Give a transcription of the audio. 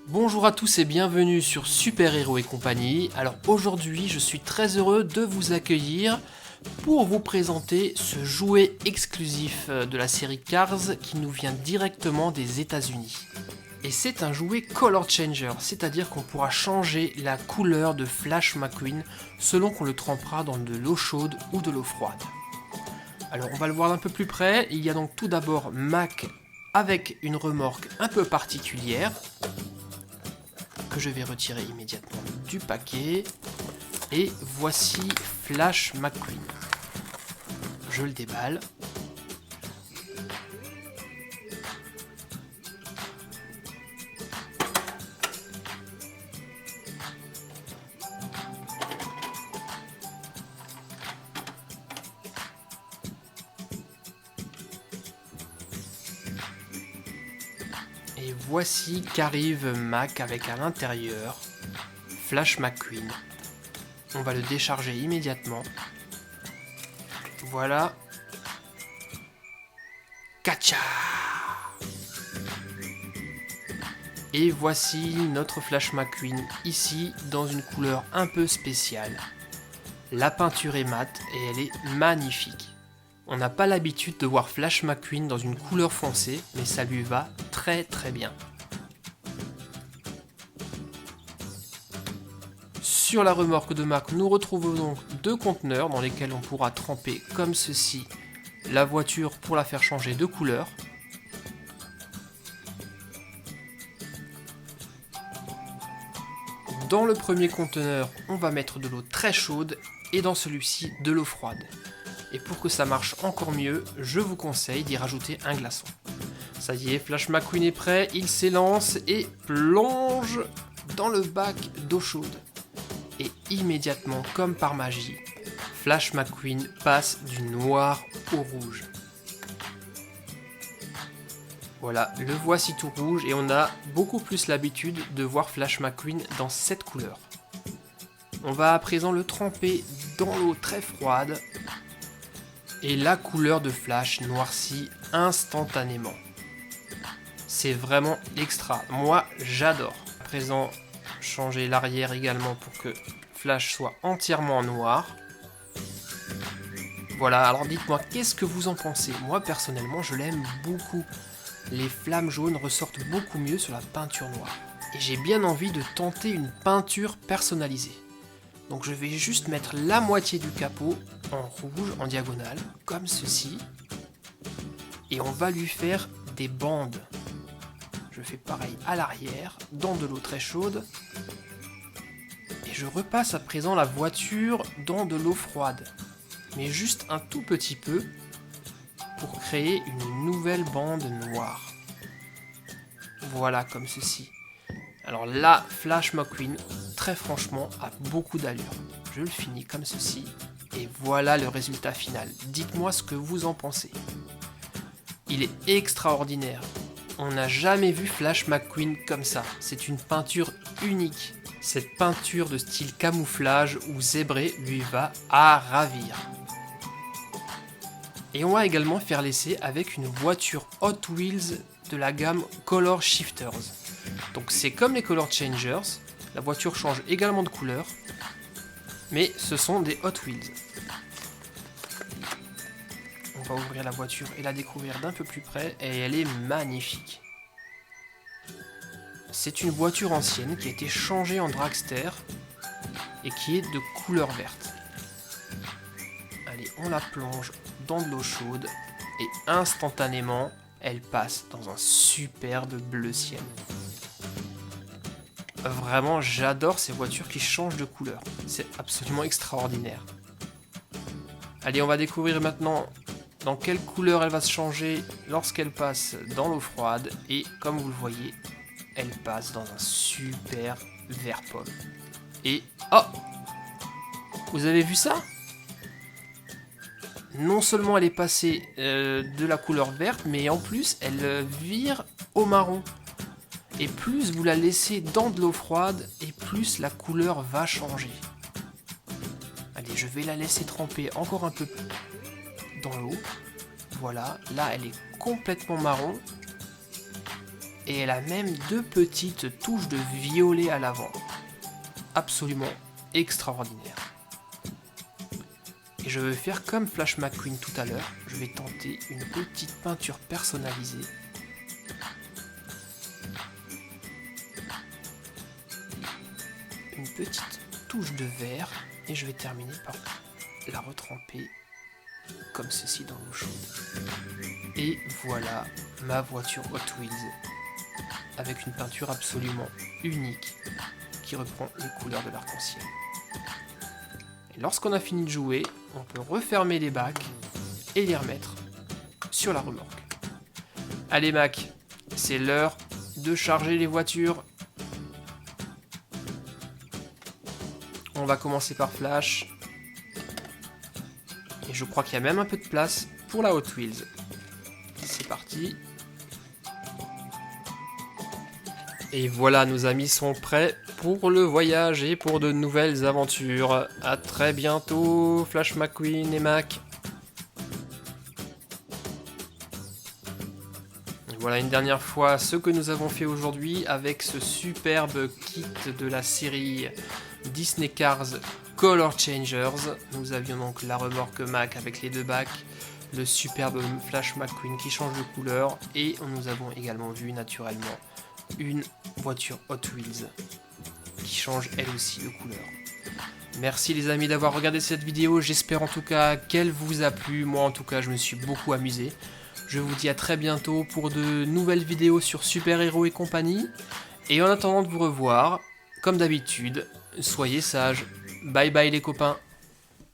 Bonjour à tous et bienvenue sur Super Héros et compagnie. Alors aujourd'hui je suis très heureux de vous accueillir pour vous présenter ce jouet exclusif de la série Cars qui nous vient directement des États-Unis. Et c'est un jouet Color Changer, c'est-à-dire qu'on pourra changer la couleur de Flash McQueen selon qu'on le trempera dans de l'eau chaude ou de l'eau froide. Alors on va le voir d'un peu plus près, il y a donc tout d'abord Mac avec une remorque un peu particulière, que je vais retirer immédiatement du paquet. Et voici Flash McQueen. Je le déballe. Et voici qu'arrive Mac avec à l'intérieur Flash McQueen. On va le décharger immédiatement. Voilà. Kacha! Et voici notre Flash McQueen ici dans une couleur un peu spéciale. La peinture est mate et elle est magnifique. On n'a pas l'habitude de voir Flash McQueen dans une couleur foncée, mais ça lui va très très bien. Sur la remorque de Mac, nous retrouvons donc deux conteneurs dans lesquels on pourra tremper comme ceci la voiture pour la faire changer de couleur. Dans le premier conteneur, on va mettre de l'eau très chaude et dans celui-ci de l'eau froide. Et pour que ça marche encore mieux, je vous conseille d'y rajouter un glaçon. Ça y est, Flash McQueen est prêt, il s'élance et plonge dans le bac d'eau chaude. Et immédiatement, comme par magie, Flash McQueen passe du noir au rouge. Voilà, le voici tout rouge et on a beaucoup plus l'habitude de voir Flash McQueen dans cette couleur. On va à présent le tremper dans l'eau très froide et la couleur de Flash noircit instantanément. C'est vraiment extra, moi j'adore. À présent, changer l'arrière également pour que Flash soit entièrement noir. Voilà, alors dites-moi, qu'est-ce que vous en pensez? Moi personnellement, je l'aime beaucoup. Les flammes jaunes ressortent beaucoup mieux sur la peinture noire. Et j'ai bien envie de tenter une peinture personnalisée. Donc je vais juste mettre la moitié du capot en rouge, en diagonale, comme ceci. Et on va lui faire des bandes. Je fais pareil à l'arrière, dans de l'eau très chaude. Et je repasse à présent la voiture dans de l'eau froide. Mais juste un tout petit peu, pour créer une nouvelle bande noire. Voilà, comme ceci. Alors là, Flash McQueen, très franchement, a beaucoup d'allure. Je le finis comme ceci. Et voilà le résultat final. Dites-moi ce que vous en pensez. Il est extraordinaire. On n'a jamais vu Flash McQueen comme ça. C'est une peinture unique. Cette peinture de style camouflage ou zébré lui va à ravir. Et on va également faire l'essai avec une voiture Hot Wheels de la gamme Color Shifters. Donc c'est comme les Color Changers, la voiture change également de couleur, mais ce sont des Hot Wheels. On va ouvrir la voiture et la découvrir d'un peu plus près, et elle est magnifique. C'est une voiture ancienne qui a été changée en dragster et qui est de couleur verte. Allez, on la plonge dans de l'eau chaude et instantanément, elle passe dans un superbe bleu ciel. Vraiment, j'adore ces voitures qui changent de couleur. C'est absolument extraordinaire. Allez, on va découvrir maintenant dans quelle couleur elle va se changer lorsqu'elle passe dans l'eau froide. Et comme vous le voyez, elle passe dans un super vert pomme. Et oh! Vous avez vu ça? Non seulement elle est passée de la couleur verte, mais en plus elle vire au marron. Et plus vous la laissez dans de l'eau froide, et plus la couleur va changer. Allez, je vais la laisser tremper encore un peu dans l'eau. Voilà, là elle est complètement marron. Et elle a même 2 petites touches de violet à l'avant. Absolument extraordinaire. Et je vais faire comme Flash McQueen tout à l'heure. Je vais tenter une petite peinture personnalisée. Une petite touche de vert. Et je vais terminer par la retremper comme ceci dans l'eau chaude. Et voilà ma voiture Hot Wheels. Avec une peinture absolument unique qui reprend les couleurs de l'arc-en-ciel. Et lorsqu'on a fini de jouer, on peut refermer les bacs et les remettre sur la remorque. Allez Mac, c'est l'heure de charger les voitures. On va commencer par Flash. Et je crois qu'il y a même un peu de place pour la Hot Wheels. C'est parti. Et voilà, nos amis sont prêts pour le voyage et pour de nouvelles aventures. A très bientôt, Flash McQueen et Mac. Et voilà une dernière fois ce que nous avons fait aujourd'hui avec ce superbe kit de la série Disney Cars Color Changers. Nous avions donc la remorque Mac avec les 2 bacs, le superbe Flash McQueen qui change de couleur et nous avons également vu naturellement une voiture Hot Wheels qui change elle aussi de couleur. Merci les amis d'avoir regardé cette vidéo, j'espère en tout cas qu'elle vous a plu, moi en tout cas je me suis beaucoup amusé. Je vous dis à très bientôt pour de nouvelles vidéos sur super-héros et compagnie, et en attendant de vous revoir, comme d'habitude, soyez sages, bye bye les copains.